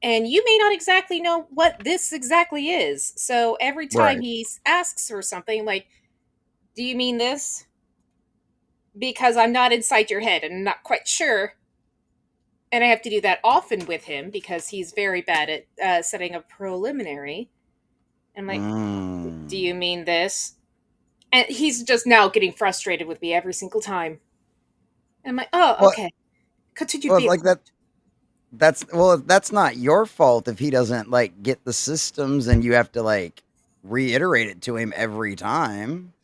and you may not exactly know what this exactly is. So every time Right. he asks for something, like, do you mean this? Because I'm not inside your head and I'm not quite sure. And I have to do that often with him because he's very bad at setting a preliminary. I'm like, do Mm. you mean this? And he's just now getting frustrated with me every single time. And I'm like, oh, Well, okay. Continue to well, be a like clerk. that. That's not your fault if he doesn't like get the systems and you have to like reiterate it to him every time.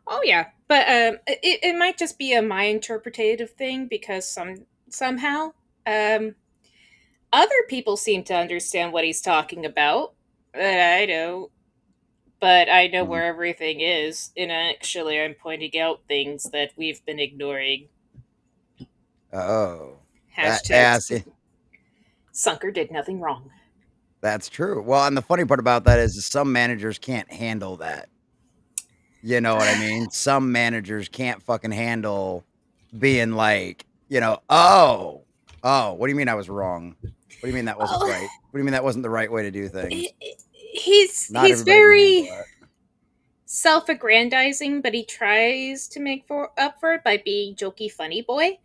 Oh yeah, but it might just be a my interpretative thing because somehow um, other people seem to understand what he's talking about. I don't, but I know Mm. where everything is, and actually, I'm pointing out things that we've been ignoring. Oh, that Hashtag yeah, see, Sunker did nothing wrong. that's true. Well, and the funny part about that is some managers can't handle that. You know what I mean? Some managers can't fucking handle being like, oh, what do you mean I was wrong? What do you mean that wasn't Well, right? What do you mean that wasn't the right way to do things? Not he's everybody can handle very that. self-aggrandizing, but he tries to make up for it by being jokey, funny boy.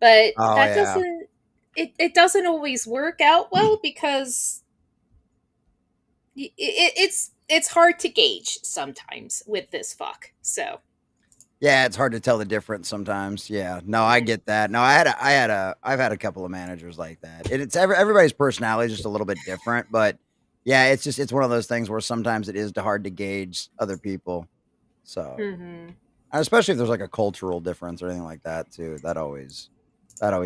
But Oh that yeah. doesn't it doesn't always work out well because it's hard to gauge sometimes with this fuck. So Yeah, it's hard to tell the difference sometimes. Yeah. No, I yeah. get that. No, I've had a couple of managers like that. And it's everybody's personality is just a little bit different, but yeah, it's one of those things where sometimes it is hard to gauge other people. So, Hmm. and especially if there's like a cultural difference or anything like that too. That always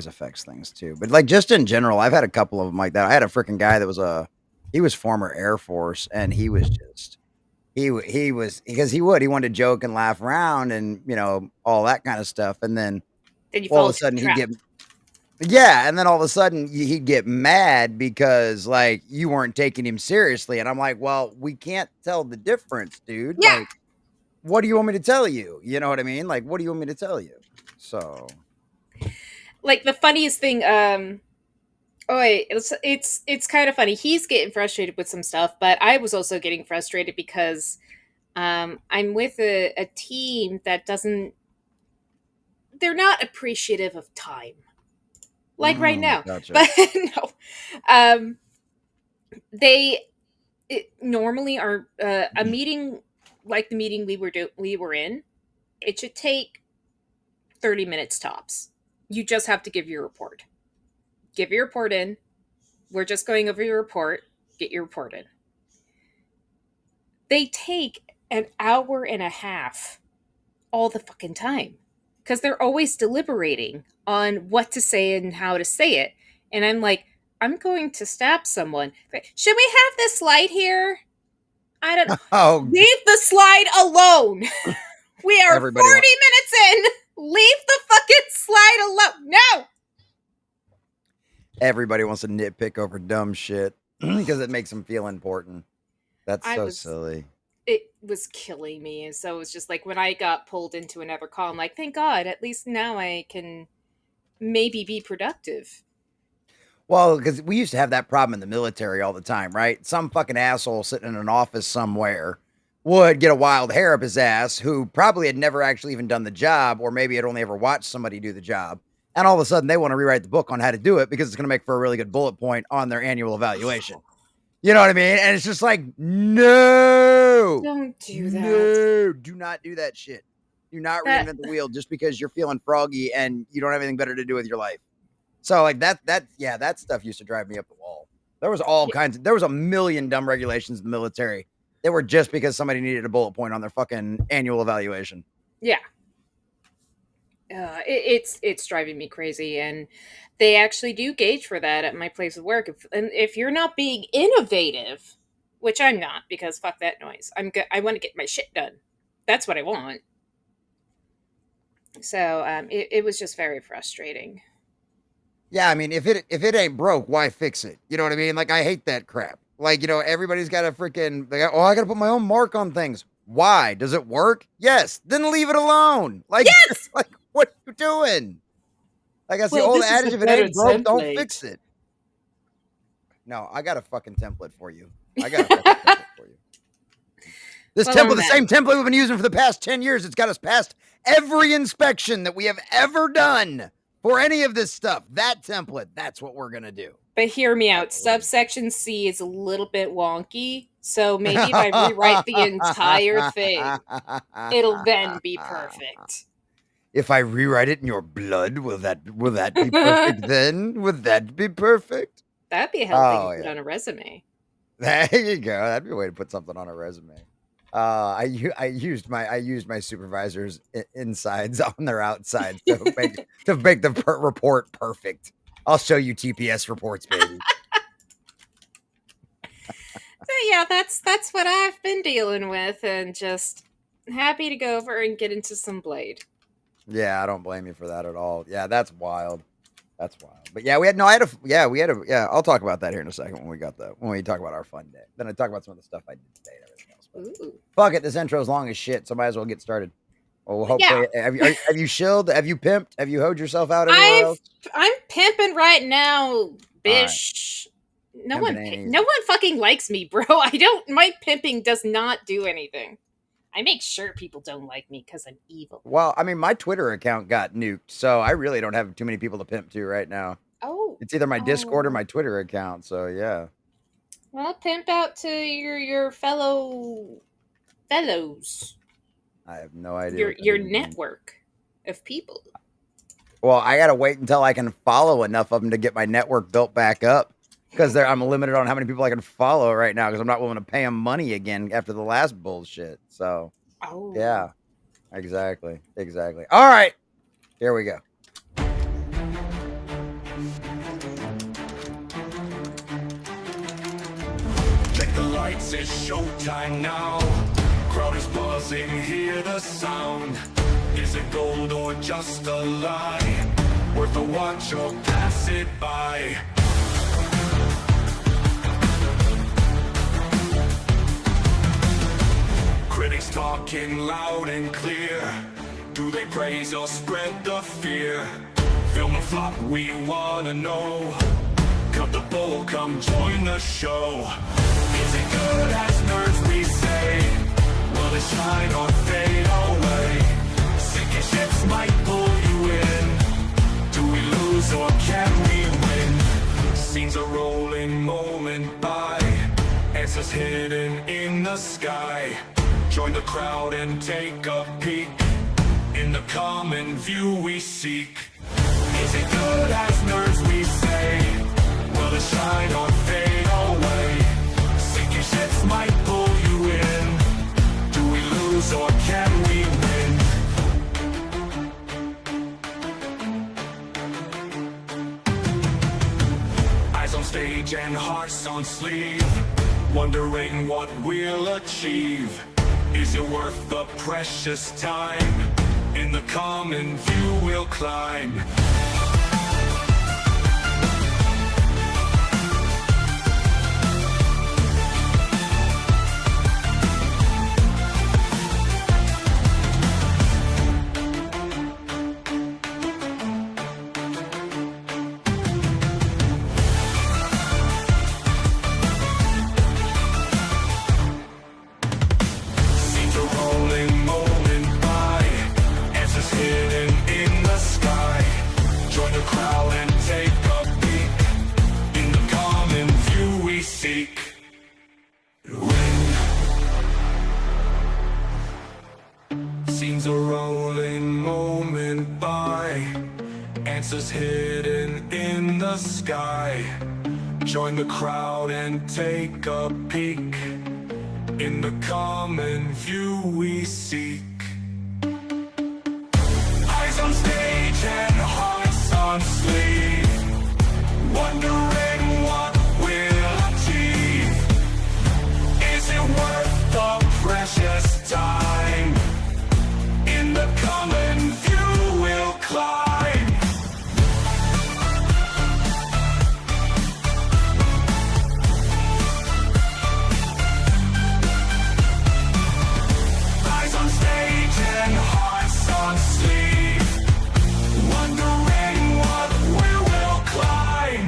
affects things too. But like just in general, I've had a couple of them like that. I had a freaking guy that was he was former Air Force and he was just he was because he wanted to joke and laugh around and, all that kinda stuff, and then Then you all fall of a into the sudden he'd trap. get yeah, and then all of a sudden he'd get mad because, like, you weren't taking him seriously, and I'm like, "Well, we can't tell the difference, dude, Yeah. like, what do you want me to tell you?" You know what I mean? Like, what do you want me to tell you? So Like the funniest thing, oh wait, it's kind of funny. He's getting frustrated with some stuff, but I was also getting frustrated because I'm with a team that doesn't they're not appreciative of time. Like right now. gotcha. But no. Um they normally are a meeting like the meeting we were in, it should take 30 minutes tops. You just have to give your report. Give your report in. We're just going over your report. Get your report in. They take an hour and a half all the fucking time because they're always deliberating on what to say and how to say it. And I'm like, I'm going to stab someone. Should we have this slide here? I don't. Oh, Leave the slide alone. We are 40 everybody want minutes in. Leave the fucking slide alone. No. everybody wants to nitpick over dumb shit because it makes them feel important. That's I so was silly. it was killing me. And so it was just like when I got pulled into another call, I'm like, thank God, at least now I can maybe be productive. Well, because we used to have that problem in the military all the time, right? Some fucking asshole sitting in an office somewhere would get a wild hair up his ass who probably had never actually even done the job, or maybe had only ever watched somebody do the job. And all of a sudden they want to rewrite the book on how to do it because it's going to make for a really good bullet point on their annual evaluation. You know what I mean? And it's just like, no, Don't do that. no, do not do that shit. Do not That reinvent the wheel just because you're feeling froggy and you don't have anything better to do with your life. So like yeah, that stuff used to drive me up the wall. There was a million dumb regulations in the military that were just because somebody needed a bullet point on their fucking annual evaluation. yeah. It's driving me crazy, and they actually do gauge for that at my place of work. If you're not being innovative, which I'm not, because fuck that noise. I want to get my shit done. That's what I want. So it was just very frustrating. Yeah, I mean, if it ain't broke, why fix it? You know what I mean? Like I hate that crap. Like, everybody's got a freaking I got to put my own mark on things. Why? Does it work? Yes. Then leave it alone. Like Yes. like what are you doing? Like that's the Well, old this is a adage, if it better ain't broke, don't fix template. it. No, I got a fucking template for you. I got a fucking template for you. This Well, template, the same template we've been using for the past 10 years. It's got us past every inspection that we have ever done for any of this stuff. That template, that's what we're going to do. But hear me out. Subsection C is a little bit wonky. So maybe if I rewrite the entire thing, it'll then be perfect. If I rewrite it in your blood, will that be perfect then? Would that be perfect? That'd be a hell thing to put on a resume. There you go. That'd be a way to put something on a resume. I used my supervisor's insides on their outsides to make the report perfect. I'll show you TPS reports, baby. So yeah, that's what I've been dealing with, and just happy to go over and get into some Blade. Yeah, I don't blame you for that at all. Yeah, that's wild. That's wild. But yeah, I'll talk about that here in a second when we talk about our fun day. Then I talk about some of the stuff I did today and everything else. But fuck it, this intro's long as shit, so might as well get started. Well, hopefully, have you shilled? Have you pimped? Have you hoed yourself out anywhere else? I'm pimping right now, bish. Right. No one fucking likes me, bro. My pimping does not do anything. I make sure people don't like me because I'm evil. Well, I mean, my Twitter account got nuked, so I really don't have too many people to pimp to right now. Oh. It's either my Discord or my Twitter account, so yeah. Well, pimp out to your fellows. I have no idea. Your network of people. Well, I gotta wait until I can follow enough of them to get my network built back up. Because I'm limited on how many people I can follow right now because I'm not willing to pay them money again after the last bullshit. So, yeah, exactly. All right, here we go. Check the lights, it's showtime now. Crowd is buzzing, hear the sound. Is it gold or just a lie? Worth a watch or pass it by? Critics talking loud and clear. Do they praise or spread the fear? Film a flop, we wanna know. Cut the bull, come join the show. Is it good as nerds we say? Will it shine or fade away? Sinking ships might pull you in. Do we lose or can we win? Scenes are rolling moment by. Answers hidden in the sky. Join the crowd and take a peek. In the common view we seek. Is it good as nerds we say? Will it shine or fade away? Sinking ships might pull you in. Do we lose or can we win? Eyes on stage and hearts on sleeve. Wondering what we'll achieve. Is it worth the precious time? In the common view we'll climb. Scenes are rolling moment by. Answers hidden in the sky. Join the crowd and take a peek. In the common view we seek. Eyes on stage and hearts on sleeve. Wondering what we'll achieve. Is it worth the precious time? In the common view we'll climb. Eyes on stage and hearts on sleeve. Wondering what we will climb.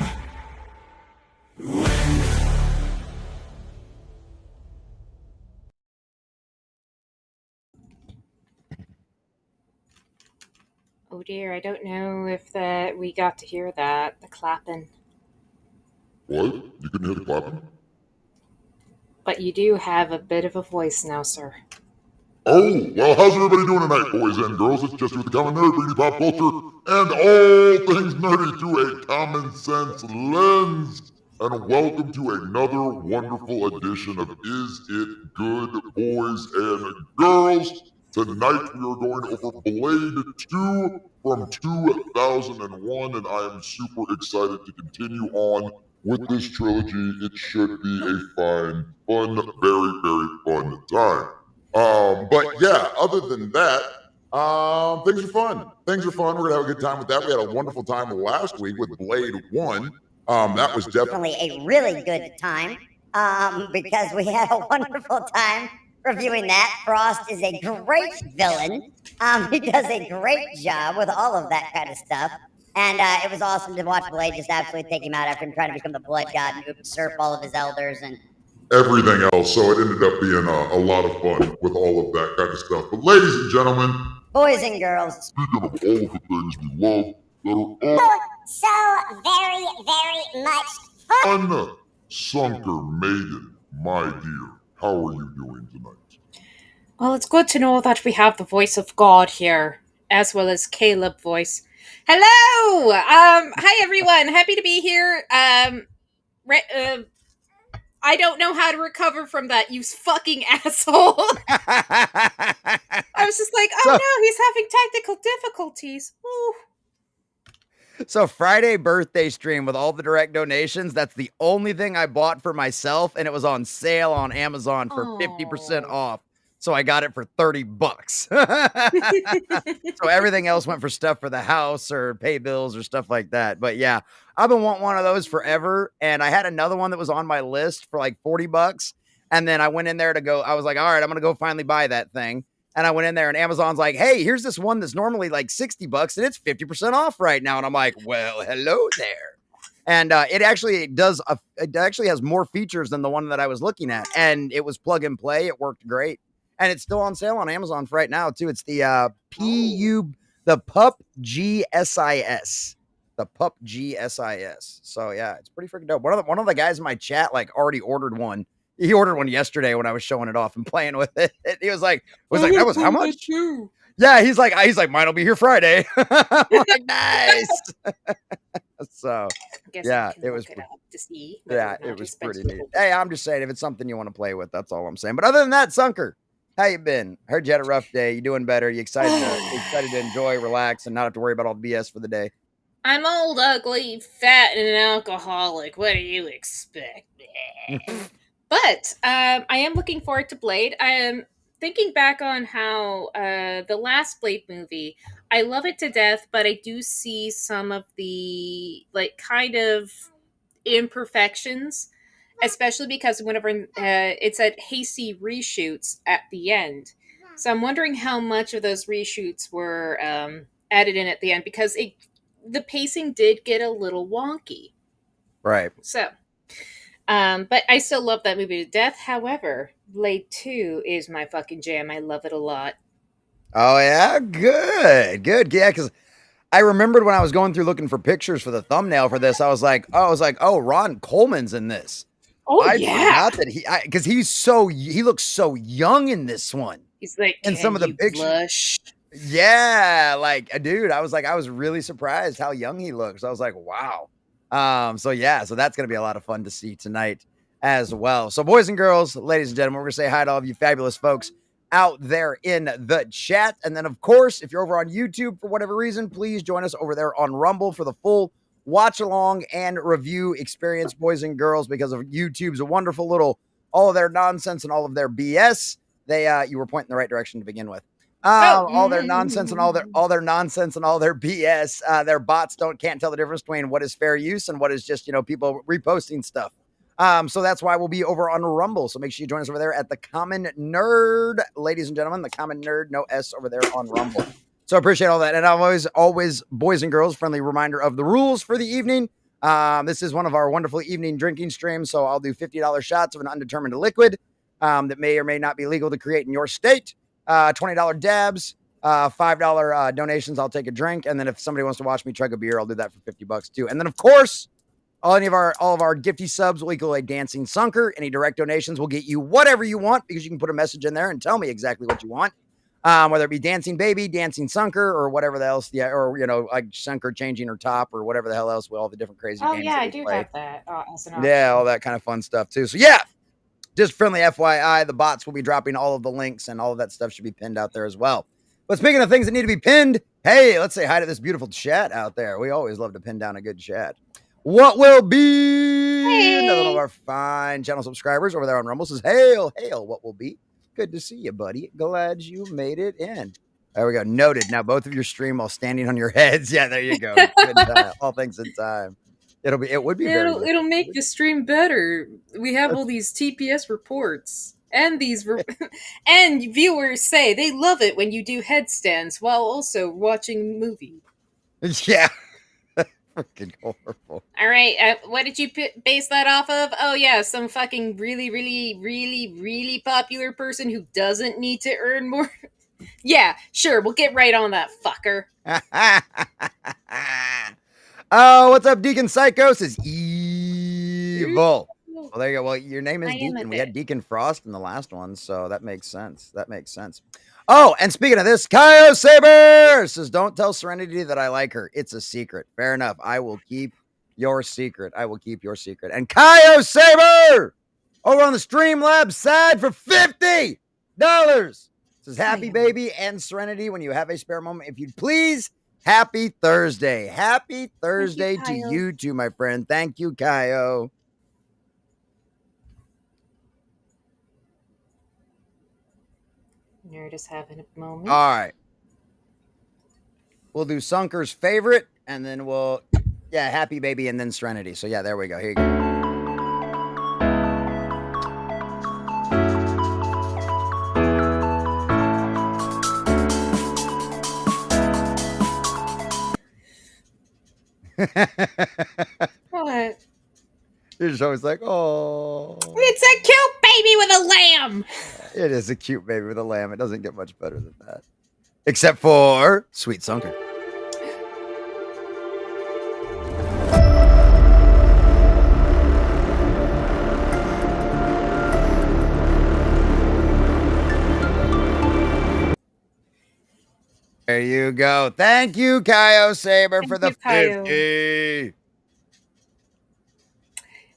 Oh dear, I don't know if we got to hear that, the clapping. What? You couldn't hear the clapping? But you do have a bit of a voice now, sir. Oh, well, how's everybody doing tonight, boys and girls? It's Jesse with the Common Nerd, bringing you pop culture and all things nerdy through a common sense lens. And welcome to another wonderful edition of Is It Good, Boys and Girls? Tonight we are going over Blade 2 from 2001, and I am super excited to continue on with this trilogy. It should be a fun, very, very fun time. But yeah, other than that, things are fun. Things are fun. We're gonna have a good time with that. We had a wonderful time last week with Blade 1. That was definitely A really good time because we had a wonderful time reviewing that. Frost is a great villain. He does a great job with all of that kind of stuff. And it was awesome to watch Blade just absolutely take him out after him trying to become the blood god and usurp all of his elders and everything else. So it ended up being a lot of fun with all of that kind of stuff. But ladies and gentlemen, boys and girls, speaking of all of the things we love, that are so very, very much fun, Sunker Maiden, my dear, how are you doing tonight? Well, it's good to know that we have the voice of God here, as well as Caleb voice. Hello! Hi everyone, happy to be here. I don't know how to recover from that, you fucking asshole. I was just like, oh no, he's having technical difficulties. Ooh. So Friday birthday stream with all the direct donations, that's the only thing I bought for myself, and it was on sale on Amazon for 50% off. So I got it for $30. So everything else went for stuff for the house or pay bills or stuff like that. But yeah, I've been wanting one of those forever. And I had another one that was on my list for like $40. And then I went in there to go, I was like, all right, I'm going to go finally buy that thing. And I went in there and Amazon's like, hey, here's this one that's normally like $60 and it's 50% off right now. And I'm like, well, hello there. And it actually has more features than the one that I was looking at. And it was plug and play. It worked great. And it's still on sale on Amazon for right now, too. It's the the Pup GSIS. The Pup GSIS. So, yeah, it's pretty freaking dope. One of the guys in my chat, like, already ordered one. He ordered one yesterday when I was showing it off and playing with it. He was like, that was how much? Yeah, he's like, mine'll be here Friday. I'm like, nice. So, yeah, it was pretty neat. Hey, I'm just saying, if it's something you want to play with, that's all I'm saying. But other than that, Sunker, how you been? Heard you had a rough day. You doing better? You excited to enjoy, relax, and not have to worry about all the BS for the day? I'm old, ugly, fat, and an alcoholic. What do you expect? But I am looking forward to Blade. I am thinking back on how the last Blade movie, I love it to death, but I do see some of the kind of imperfections, especially because whenever it said hasty reshoots at the end. So I'm wondering how much of those reshoots were added in at the end, because the pacing did get a little wonky. Right. So, but I still love that movie to death. However, Blade 2 is my fucking jam. I love it a lot. Oh, yeah? Good. Yeah, because I remembered when I was going through looking for pictures for the thumbnail for this, I was like, oh, Ron Coleman's in this. Oh, I yeah. forgot that because he looks so young in this one. He's like, in some of the pictures. Blush? Yeah, like, dude, I was really surprised how young he looks. I was like, wow. So that's gonna be a lot of fun to see tonight as well. So, boys and girls, ladies and gentlemen, we're gonna say hi to all of you fabulous folks out there in the chat. And then, of course, if you're over on YouTube for whatever reason, please join us over there on Rumble for the full watch along and review experience, boys and girls, because of YouTube's a wonderful little, all of their nonsense and all of their BS. You were pointing in the right direction to begin with. All their nonsense and all their nonsense and all their BS. Their bots can't tell the difference between what is fair use and what is just, people reposting stuff. So that's why we'll be over on Rumble. So make sure you join us over there at the Common Nerd, ladies and gentlemen, the Common Nerd, no S over there on Rumble. So I appreciate all that. And always, boys and girls, friendly reminder of the rules for the evening. This is one of our wonderful evening drinking streams. So I'll do $50 shots of an undetermined liquid that may or may not be legal to create in your state. $20 dabs, $5 donations, I'll take a drink. And then if somebody wants to watch me chug a beer, I'll do that for $50 too. And then, of course, all of our gifty subs will equal a dancing sunker. Any direct donations will get you whatever you want because you can put a message in there and tell me exactly what you want. Whether it be dancing baby, dancing sunker, or whatever the else, yeah, or like sunker changing her top, or whatever the hell else with all the different crazy Oh games. yeah, that I we do play. have that. As an Yeah, option. all that kind of fun stuff too. So yeah, just friendly FYI, the bots will be dropping all of the links and all of that stuff should be pinned out there as well. But speaking of things that need to be pinned, hey, let's say hi to this beautiful chat out there. We always love to pin down a good chat. What will be another one of Hey. our fine channel subscribers over there on Rumble says, hail, hail, what will be? Good to see you, buddy. Glad you made it in. There we go. Noted. Now both of your stream while standing on your heads. Yeah, there you go. Good time. All things in time. It would be very It'll make the stream better. We have all these TPS reports. And and viewers say they love it when you do headstands while also watching a movie. Yeah. Freaking horrible. All right, what did you base that off of? Oh yeah, some fucking really, really, really, really popular person who doesn't need to earn more. Yeah, sure, we'll get right on that fucker. Oh, what's up, Deacon Psychos? Is evil. Well, there you go. Well, your name is Deacon. We had Deacon Frost in the last one, so that makes sense. That makes sense. Oh, and speaking of this, Kaio Saber says, don't tell Serenity that I like her. It's a secret. Fair enough. I will keep your secret. I will keep your secret. And Kaio Saber over on the Streamlabs side for $50 says, happy baby and Serenity when you have a spare moment. If you'd please, happy Thursday. Happy Thursday to you too, my friend. Thank you, Kaio. Nerd is having a moment. All right. We'll do Sunker's favorite, and then happy baby, and then Serenity. So yeah, there we go. Here you go. What? You're just always like, oh. It's a cute baby with a lamb. It is a cute baby with a lamb. It doesn't get much better than that. Except for Sweet Sunker. There you go. Thank you, Kaio Saber, for the 50.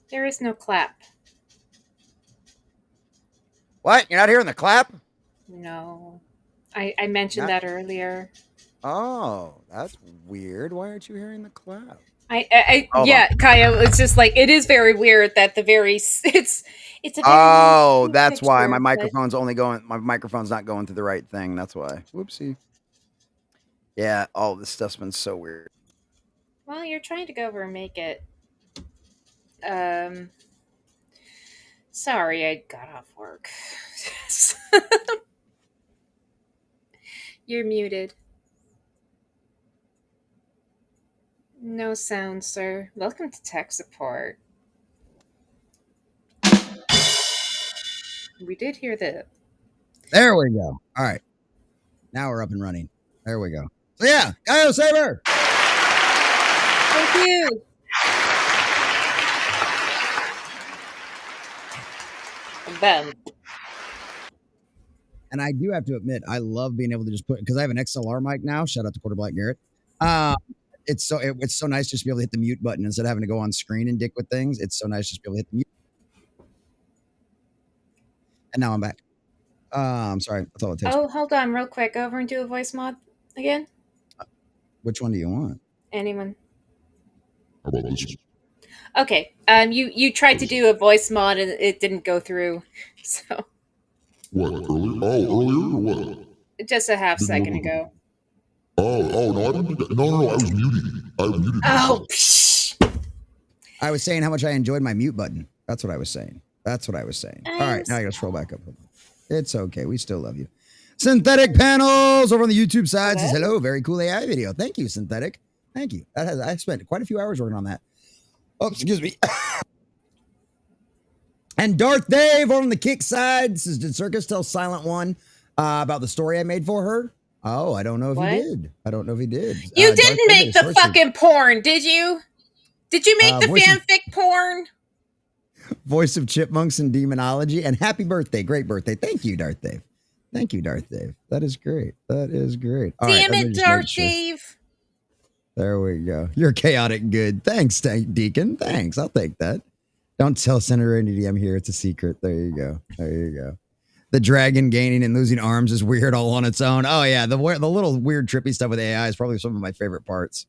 There is no clap. What? You're not hearing the clap? No. I mentioned that earlier. Oh, that's weird. Why aren't you hearing the clap? Kaio, it's just like, it is very weird that it's a very that's why my microphone's not going through the right thing. That's why. Whoopsie. Yeah, all this stuff's been so weird. Well, you're trying to go over and make it. Sorry, I got off work. You're muted. No sound, sir. Welcome to tech support. We did hear that. There we go. All right. Now we're up and running. There we go. So yeah, Kaio Saber. Thank you. Bam. And I do have to admit, I love being able to just because I have an XLR mic now. Shout out to Quarter Black Garrett. It's so nice just to be able to hit the mute button instead of having to go on screen and dick with things. It's so nice just to be able to hit the mute. And now I'm back. I'm sorry. That's all it takes. Oh, hold on, real quick. Go over and do a voice mod again. Which one do you want? Anyone? How about this one? Okay. You tried to do a voice mod and it didn't go through. So. What, earlier? Oh, earlier or what? Just a half second ago. Oh, no, I didn't do that. No, I was muted. Oh, psh. I was saying how much I enjoyed my mute button. That's what I was saying. All right, now I gotta scroll back up. It's okay. We still love you. Synthetic Panels over on the YouTube side says, hello, very cool AI video. Thank you, Synthetic. Thank you. I spent quite a few hours working on that. Oh, excuse me. And Darth Dave over on the Kick side says, did Circus tell Silent One about the story I made for her? Oh, I don't know if he What? did. I don't know if he did. You Darth didn't Vader, make the short sleeve. fucking porn, did you? Did you make the voice of- fanfic porn? Voice of chipmunks and demonology. And happy birthday. Great birthday. Thank you, Darth Dave. Thank you, Darth Dave. That is great. That is great. All right, Damn let me it, just make Darth sure. Dave. There we go. You're chaotic good. Thanks, Deacon. Thanks. I'll take that. Don't tell Senator Andy I'm here. It's a secret. There you go. There you go. The dragon gaining and losing arms is weird all on its own. Oh, yeah. The little weird trippy stuff with AI is probably some of my favorite parts.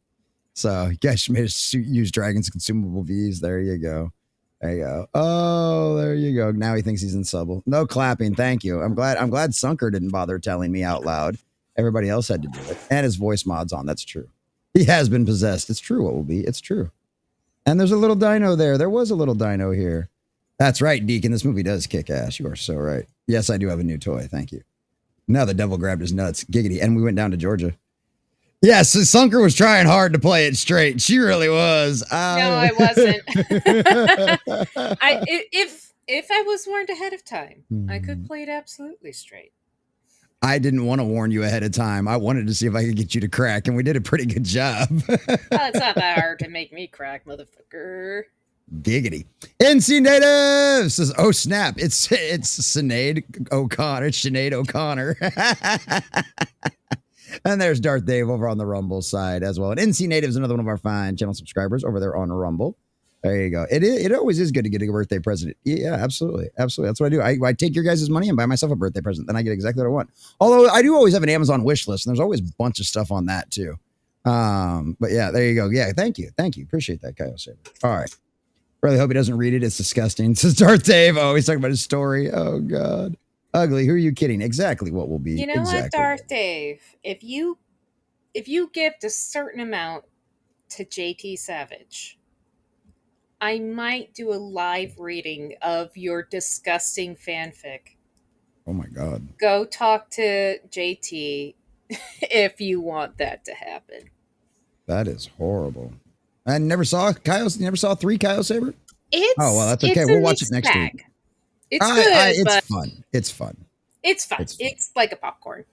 So, you guys made us use Dragon's consumable Vs. There you go. There you go. Oh, there you go. Now he thinks he's in Subble. No clapping. Thank you. I'm glad Sunker didn't bother telling me out loud. Everybody else had to do it. And his voice mod's on. That's true. He has been possessed. It's true. What will be? It's true. And there's a little dino there. There was a little dino here. That's right, Deacon. This movie does kick ass. You are so right. Yes, I do have a new toy. Thank you. Now the devil grabbed his nuts. Giggity. And we went down to Georgia. Yes, Sunker was trying hard to play it straight. She really was. No, I wasn't. If I was warned ahead of time, I could play it absolutely straight. I didn't want to warn you ahead of time. I wanted to see if I could get you to crack, and we did a pretty good job. Well, it's not that hard to make me crack, motherfucker. Giggity. NC Native says, oh snap, it's Sinead O'Connor. It's Sinead O'Connor. And there's Darth Dave over on the Rumble side as well. And NC Native is another one of our fine channel subscribers over there on Rumble. There you go. It always is good to get a birthday present. Yeah, absolutely. Absolutely. That's what I do. I take your guys' money and buy myself a birthday present. Then I get exactly what I want. Although I do always have an Amazon wish list, and there's always a bunch of stuff on that too. But yeah, there you go. Yeah, thank you. Thank you. Appreciate that, Kyle Saber. All right. Really hope he doesn't read it. It's disgusting. Says Darth Dave. Oh, he's talking about his story. Oh, God. Ugly. Who are you kidding? Exactly what will be. You know exactly what, Darth Dave? If you gift a certain amount to JT Savage, I might do a live reading of your disgusting fanfic. Oh my God. Go talk to JT if you want that to happen. That is horrible. I never saw Kyle. You never saw 3 Kyle Saber? It's oh well, that's okay. We'll watch it next week. It's good. It's fun. It's fun. It's fun. It's like a popcorn.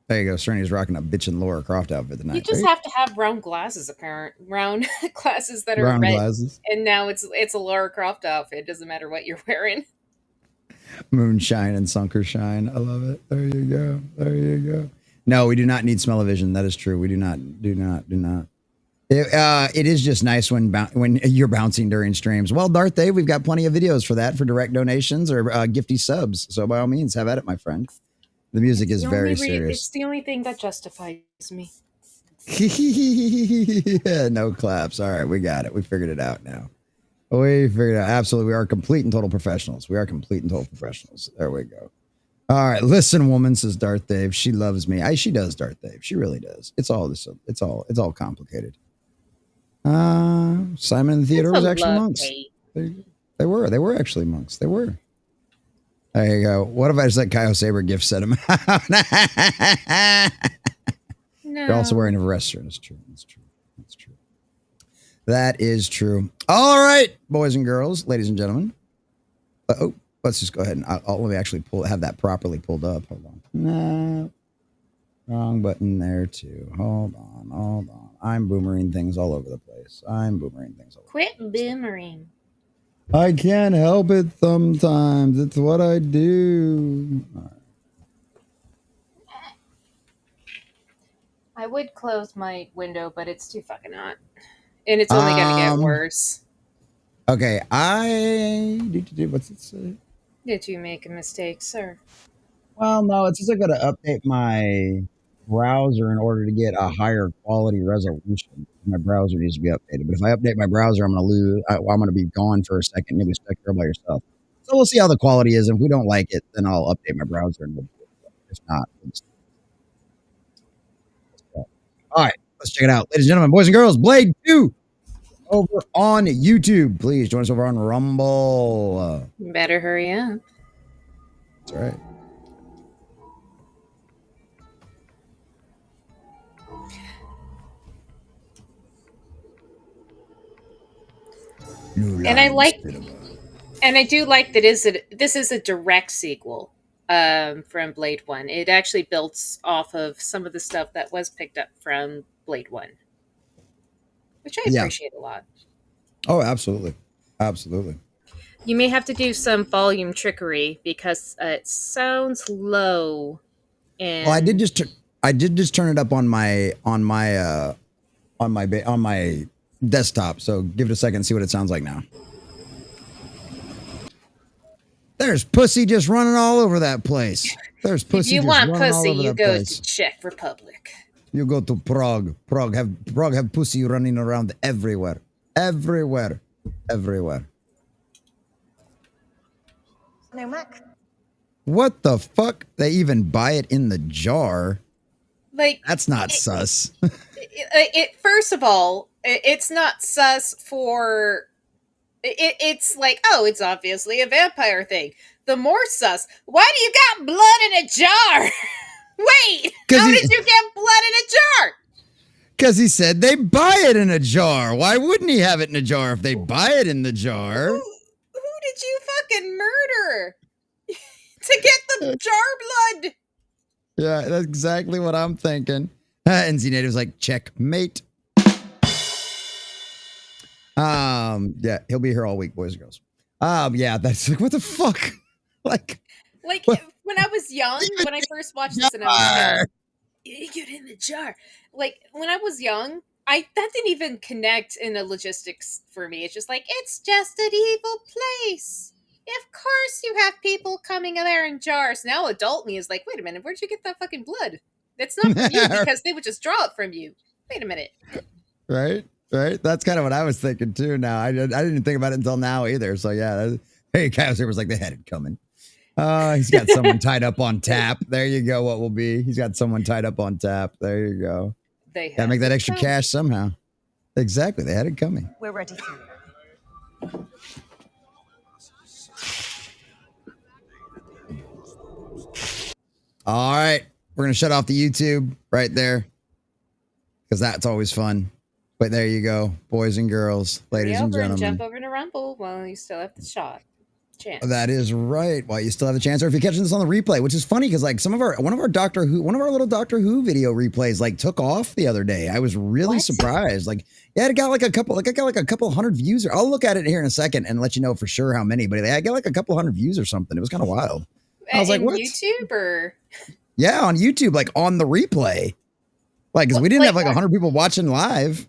There you go. Cerny's rocking a bitchin' Laura Croft outfit tonight. You just have to have round glasses, round glasses that are round red. Glasses. And now it's a Laura Croft outfit. It doesn't matter what you're wearing. Moonshine and Sunker shine. I love it. There you go. There you go. No, we do not need smell-o-vision. That is true. We do not. It is just nice when you're bouncing during streams. Well, Darth Dave, we've got plenty of videos for that for direct donations or gifty subs. So by all means, have at it, my friend. The music is very serious. It's the only thing that justifies me. Yeah, no claps. All right, we got it. We figured it out now. We figured it out. Absolutely. We are complete and total professionals. We are complete and total professionals. There we go. All right. Listen, woman, says Darth Dave. She loves me. She does, Darth Dave. She really does. It's all all complicated. Simon and Theodore was actually monks. They were actually monks. They were. There you go. What if I just let Kyle Saber gift set him out? No. You're also wearing a restaurant. It's true. It's true. It's true. That is true. All right, boys and girls, ladies and gentlemen. Let's just go ahead and let me actually have that properly pulled up. Hold on. No. Wrong button there too. Hold on. I'm boomering things all over the place. Quit boomering. I can't help it sometimes. It's what I do. All right. I would close my window, but it's too fucking hot. And it's only going to get worse. Okay, what's it say? Did you make a mistake, sir? Well, no, it says I got to update my browser in order to get a higher quality resolution. My browser needs to be updated. But if I update my browser, I'm going to lose. I'm going to be gone for a second. You'll be stuck there by yourself. So we'll see how the quality is. If we don't like it, then I'll update my browser. And if not, all right, let's check it out. Ladies and gentlemen, boys and girls, Blade 2 over on YouTube. Please join us over on Rumble. Better hurry up. That's right. And I do like that this is a direct sequel. from Blade 1. It actually builds off of some of the stuff that was picked up from Blade 1, which I Yeah. appreciate a lot. Oh, absolutely. Absolutely. You may have to do some volume trickery because it sounds low. And Well, I did just turn it up on my desktop. So give it a second and see what it sounds like now. There's pussy just running all over that place. There's pussy. If you just want running all pussy, over you that go place. to Czech Republic. You go to Prague. Prague have pussy running around everywhere. Everywhere. Everywhere. No, Mac. What the fuck? They even buy it in the jar. Like, That's not sus. first of all, it's not sus for. It's like, oh, it's obviously a vampire thing. The more sus, why do you got blood in a jar? Wait, how did you get blood in a jar? Because he said they buy it in a jar. Why wouldn't he have it in a jar if they buy it in the jar? Who did you fucking murder to get the jar blood? Yeah, that's exactly what I'm thinking. And Z Native's like, checkmate. Yeah, he'll be here all week, boys and girls. Yeah, that's like, what the fuck? Like what? When I was young, when I first watched this, and I was young, you get in the jar. Like when I was young, that didn't even connect in the logistics for me. It's just like, it's just an evil place. Of course you have people coming in there in jars. Now adult me is like, wait a minute, where'd you get that fucking blood? That's not from you because they would just draw it from you. Wait a minute. Right? That's kind of what I was thinking too. Now I didn't think about it until now either. So yeah, hey, Chaos was like, they had it coming. He's got someone tied up on tap. There you go. What will be? He's got someone tied up on tap. There you go. They gotta make that extra cash somehow. Exactly. They had it coming. We're ready to. All right. We're going to shut off the YouTube right there because that's always fun. But there you go, boys and girls, ladies and gentlemen. Jump over to Rumble while you still have the chance. That is right. While you still have a chance, or if you're catching this on the replay, which is funny because like one of our little Doctor Who video replays like took off the other day. I was really surprised. Like, yeah, it got like a couple hundred views. I'll look at it here in a second and let you know for sure how many. But I got like a couple hundred views or something. It was kind of wild. I was like, what? YouTube or? Yeah, on YouTube, like on the replay. Like, because we didn't have like 100 people watching live.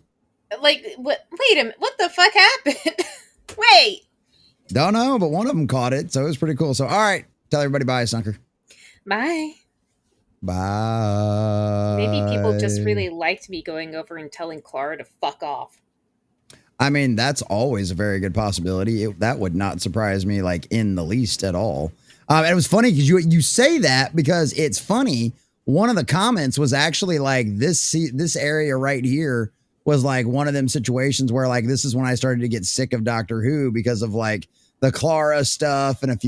Like, what? Wait a minute. What the fuck happened? Wait. Don't know, but one of them caught it, so it was pretty cool. So, all right, tell everybody bye, Sunker. Bye. Bye. Maybe people just really liked me going over and telling Clara to fuck off. I mean, that's always a very good possibility. That would not surprise me, like, in the least at all. And it was funny because you say that because it's funny. One of the comments was actually like this area right here was like one of them situations where like this is when I started to get sick of Doctor Who because of like the Clara stuff and a few